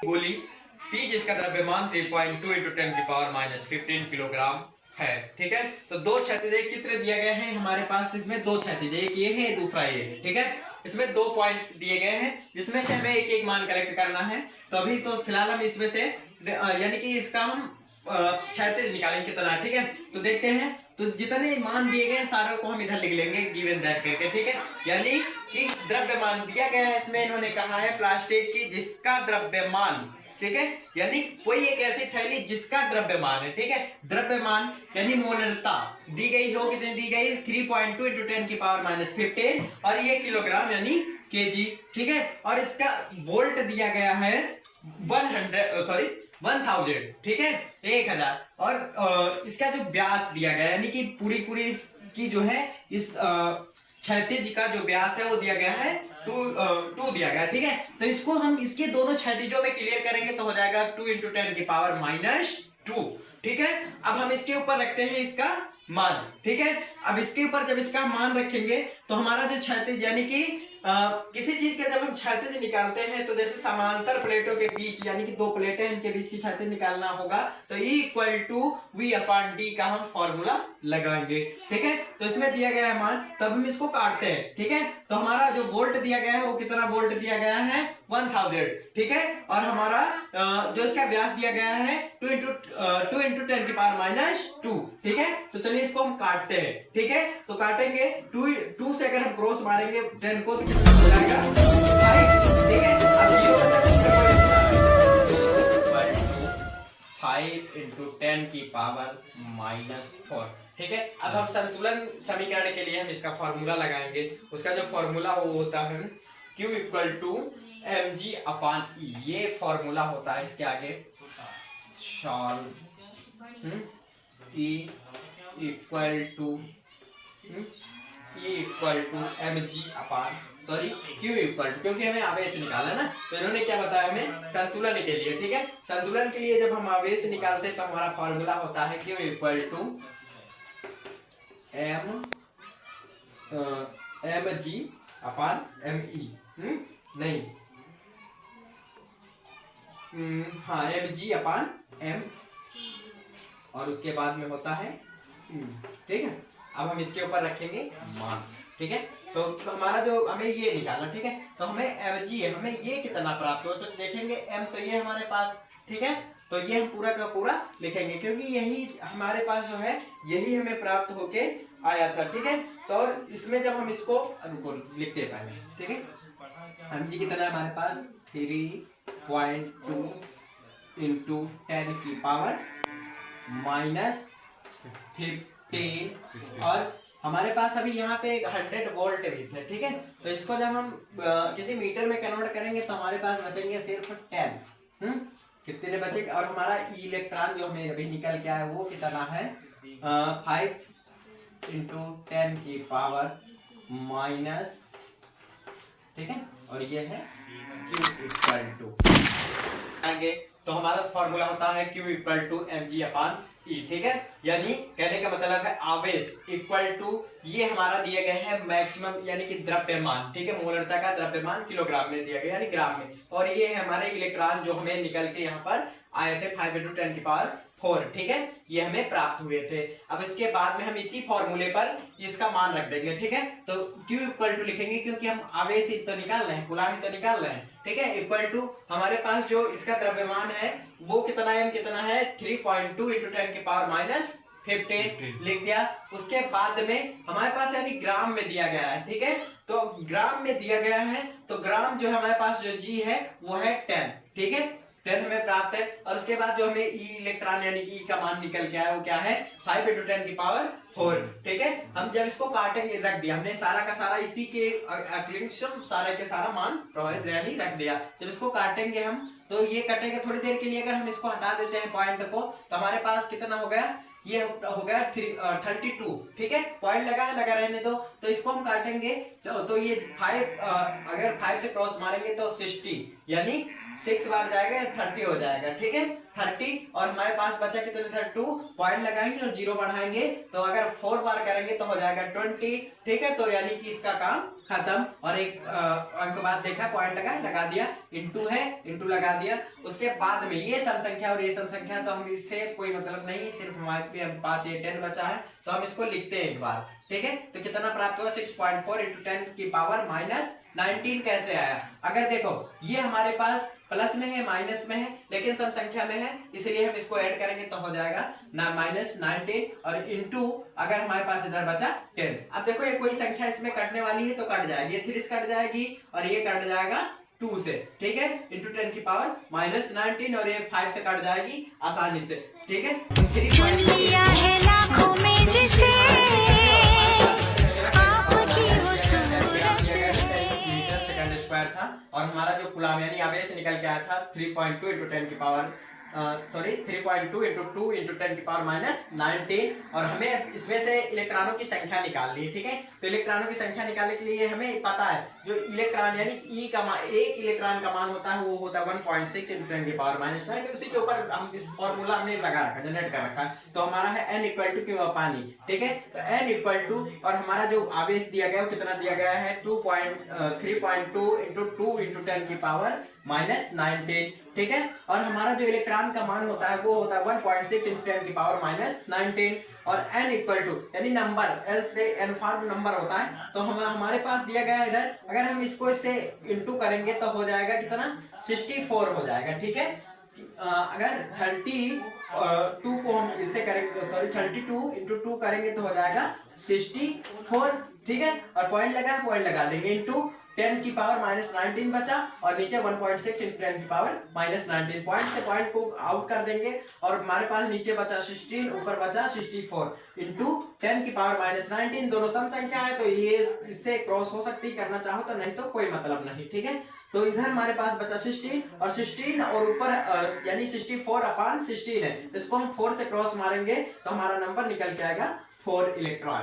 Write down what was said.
गोली थी जिसका द्रव्यमान 3.2 × 10⁻⁻15 किलोग्राम है। ठीक है, तो दो क्षैतिज एक चित्र दिया गया है हमारे पास, इसमें दो क्षैतिज, एक ये है दूसरा ये है। ठीक है, इसमें दो पॉइंट दिए गए हैं जिसमें से हमें एक एक मान कलेक्ट करना है। तो अभी तो फिलहाल हम इसमें से यानी कि इसका हम क्षैतिज निकालेंगे कितना। ठीक है, तो देखते हैं। तो जितने मान दिए गए सारों को हम इधर लिख लेंगे गिवन दैट करके। ठीक है, यानी कि द्रव्यमान दिया गया है, इसमें इन्होंने कहा है प्लास्टिक की जिसका द्रव्यमान, ठीक है, यानी कोई एक ऐसी थैली जिसका द्रव्यमान है, ठीक है, द्रव्यमान यानी मोलरता दी गई हो, कितनी दी गई 3.2 × 10⁻⁻15 और ये किलोग्राम यानी केजी। ठीक है, और इसका वोल्ट दिया गया है 1000, ठीक है, 1000। और इसका जो व्यास दिया गया यानी कि पूरी की जो है इस क्षैतिज का जो व्यास है वो दिया गया है 2 दिया गया। ठीक है, तो इसको हम इसके दोनों क्षैतिजों में क्लियर करेंगे तो हो जाएगा 2 × 10⁻²। ठीक है, अब हम इसके ऊपर रखते हैं इसका मान। ठीक है, अब इसके ऊपर जब इसका मान रखेंगे तो हमारा जो क्षैतिज यानी कि किसी चीज के जब हम क्षैतिज निकालते हैं तो जैसे समांतर प्लेटों के बीच यानी कि दो प्लेटें इनके बीच की क्षैतिज निकालना होगा तो E = V/D का हम फॉर्मूला लगाएंगे। ठीक है, तो इसमें दिया गया है मान, तब हम इसको काटते हैं। ठीक है, तो हमारा जो वोल्ट दिया गया है वो कितना वोल्ट दिया गया है 1000। ठीक है, और हमारा जो इसका व्यास दिया गया है 2 × 10⁻²। ठीक है, तो चलिए इसको हम काटते हैं। ठीक है, तो काटेंगे 2 से अगर हम क्रॉस मारेंगे 10 को तो कितना हो जाएगा 5। ठीक है, अब 0 बचा तो इसका कोई 5 × 10⁻⁻4। ठीक है, अब हम संतुलन समीकरण के लिए हम इसका फॉर्मूला लगाएंगे। उसका जो फॉर्मूला वो होता है Q = mg/E। ये फॉर्मूला होता है इसके आगे सॉल्व E = Q क्योंकि हमें आवेश निकाला ना, तो इन्होंने क्या बताया हमें संतुलन के लिए। ठीक है, संतुलन के लिए जब हम आवेश निकालते हैं तो हमारा फॉर्मूला होता है Q = mg/me। नहीं, हाँ, mg/m और उसके बाद में होता है। ठीक है, अब हम इसके ऊपर रखेंगे मान। ठीक है, तो हमारा जो हमें ये निकालना। ठीक है, तो हमें mg है, हमें ये कितना प्राप्त हो तो देखेंगे m तो ये हमारे पास। ठीक है, तो ये हम पूरा का पूरा लिखेंगे क्योंकि यही हमारे पास जो है यही हमें प्राप्त होके आया था। ठीक है, तो और इसमें जब हम इसको लिखते हैं पहले। ठीक है, mg कितना है हमारे पास 3.2 × 10⁻⁻15 और हमारे पास अभी यहाँ पे 100 वोल्ट भी थे। ठीक है, तो इसको जब हम किसी मीटर में कन्वर्ट करेंगे तो हमारे पास बचेंगे सिर्फ 10। कितने बचे, और हमारा इलेक्ट्रॉन जो हमें अभी निकल के आया वो कितना है 5 × 10⁻⁻। ठीक है, और ये है Q आगे, तो हमारा फॉर्मूला होता है Q = mg/E। ठीक है, यानी कहने का मतलब है आवेश इक्वल टू ये हमारा दिया गया है मैक्सिमम यानी कि द्रव्यमान। ठीक है, मोलरता का द्रव्यमान किलोग्राम में दिया गया यानी ग्राम में, और ये है हमारे इलेक्ट्रॉन जो हमें निकल के यहाँ पर आए थे 5 × 10⁴। ठीक है, ये हमें प्राप्त हुए थे। अब इसके बाद में हम इसी फॉर्मूले पर इसका मान रख देंगे। ठीक है, तो Q = लिखेंगे क्योंकि हम आवेश ही तो निकाल रहे हैं, कूलाम ही तो निकाल रहे हैं। ठीक है, इक्वल टू हमारे पास जो इसका द्रव्यमान है वो कितना है, कितना है 3.2 × 10⁻⁻15 लिख दिया। उसके बाद में हमारे पास यानी ग्राम में दिया गया है। ठीक है, तो ग्राम में दिया गया है तो ग्राम जो हमारे पास जो G है वो है 10। ठीक है, 10 हमें प्राप्त है, और उसके बाद जो हमें इलेक्ट्रॉन यानी कि का मान निकल के आया वो क्या है 5 × 10⁴। ठीक है, हम जब इसको काटेंगे रख दिया हमने सारा का सारा इसी के सारा के सारा मान यानी रख दिया। जब इसको काटेंगे हम तो ये कटेगा थोड़ी देर के लिए, अगर हम इसको हटा देते हैं पॉइंट को तो हमारे पास कितना हो गया, ये हो गया 32। ठीक है, पॉइंट लगा है, लगा रहने दो। तो इसको हम काटेंगे तो ये 5 अगर 5 से क्रॉस मारेंगे तो 60 यानी 6 बार जाएगा 30 हो जाएगा। ठीक है, 30 और हमारे पास बचा कितने 32, पॉइंट लगाएंगे और 0 बढ़ाएंगे तो अगर 4 बार करेंगे तो हो जाएगा 20। ठीक है, तो यानी कि इसका काम खत्म। और एक अंक बाद देखा, पॉइंट लगा दिया, इंटू है, इंटू लगा दिया। उसके बाद में ये सम संख्या और ये सम संख्या, तो हम इससे कोई मतलब नहीं, सिर्फ हमारे पास ये 10 बचा है, तो हम इसको लिखते हैं एक बार, ठीक है। तो कितना प्राप्त हुआ, 6.4 इंटू 10 की पावर माइनस 19 कैसे आया? अगर देखो ये हमारे पास प्लस में है, माइनस में है, लेकिन सम संख्या में है, इसलिए हम इसको ऐड करेंगे तो हो जाएगा ना माइनस 19 और इंटू अगर हमारे पास इधर बचा 10। अब देखो ये कोई संख्या इसमें कटने वाली है तो कट जाएगी, ये 3 से कट जाएगी और ये कट जाएगा 2 से, ठीक है, इंटू 10 की पावर माइनस 19 और ये 5 से कट जाएगी आसानी से, ठीक है। तो 3 स्क्वायर था और हमारा जो कूलम यानी आवेश निकल के आया था 3.2 इंटू 10 की पावर 3.2 इंटू 2 इंटू 10 की पावर माइनस 19। और हमें इसमें से इलेक्ट्रॉनों की संख्या निकालनी है, ठीक है। तो इलेक्ट्रॉनों की संख्या निकालने के लिए हमें पता है जो इलेक्ट्रॉन यानी ई का मान, एक इलेक्ट्रॉन का मान होता है वो होता है 1.6 इंटू 10 की पावर माइनस 9। उसी के ऊपर हम इस फॉर्मूला हमने लगा रखा, जनरेट कर रखा। तो हमारा है n इक्वल टू क्यों पानी, ठीक है। तो n इक्वल टू और हमारा जो आवेश दिया गया है वो कितना दिया गया है 3.2 इंटू 2 इंटू 10 की पावर माइनस 19, ठीक है। और हमारा जो इलेक्ट्रॉन का मान होता है वो होता है 1.6 इंटू 10 की पावर माइनस 19। और n इक्वल टू यानी नंबर, l से n फॉर्म नंबर होता है, तो हमारे पास दिया गया है इधर, अगर हम इसको इससे इंटू करेंगे तो हो जाएगा कितना 64 हो जाएगा, ठीक है। अगर 32 को हम इससे करेंगे, सॉरी 32 इंटू 2 करेंगे तो हो जाएगा 64, ठीक है। और पॉइंट लगा, पॉइंट लगा देंगे, इंटू 10 की पावर माइनस 19 बचा और नीचे 1.6 इंटू 10 की पावर माइनस 19, पॉइंट से पॉइंट को आउट कर देंगे और हमारे पास नीचे बचा 16, ऊपर बचा 64 इंटू 10 की पावर माइनस 19। दोनों सम संख्या है तो ये इससे क्रॉस हो सकती है, करना चाहो तो, नहीं तो कोई मतलब नहीं, ठीक है। तो इधर हमारे पास बचा 16 और ऊपर यानी 64/16 है, तो इसको हम 4 से क्रॉस मारेंगे तो हमारा नंबर निकल के आएगा 4 इलेक्ट्रॉन।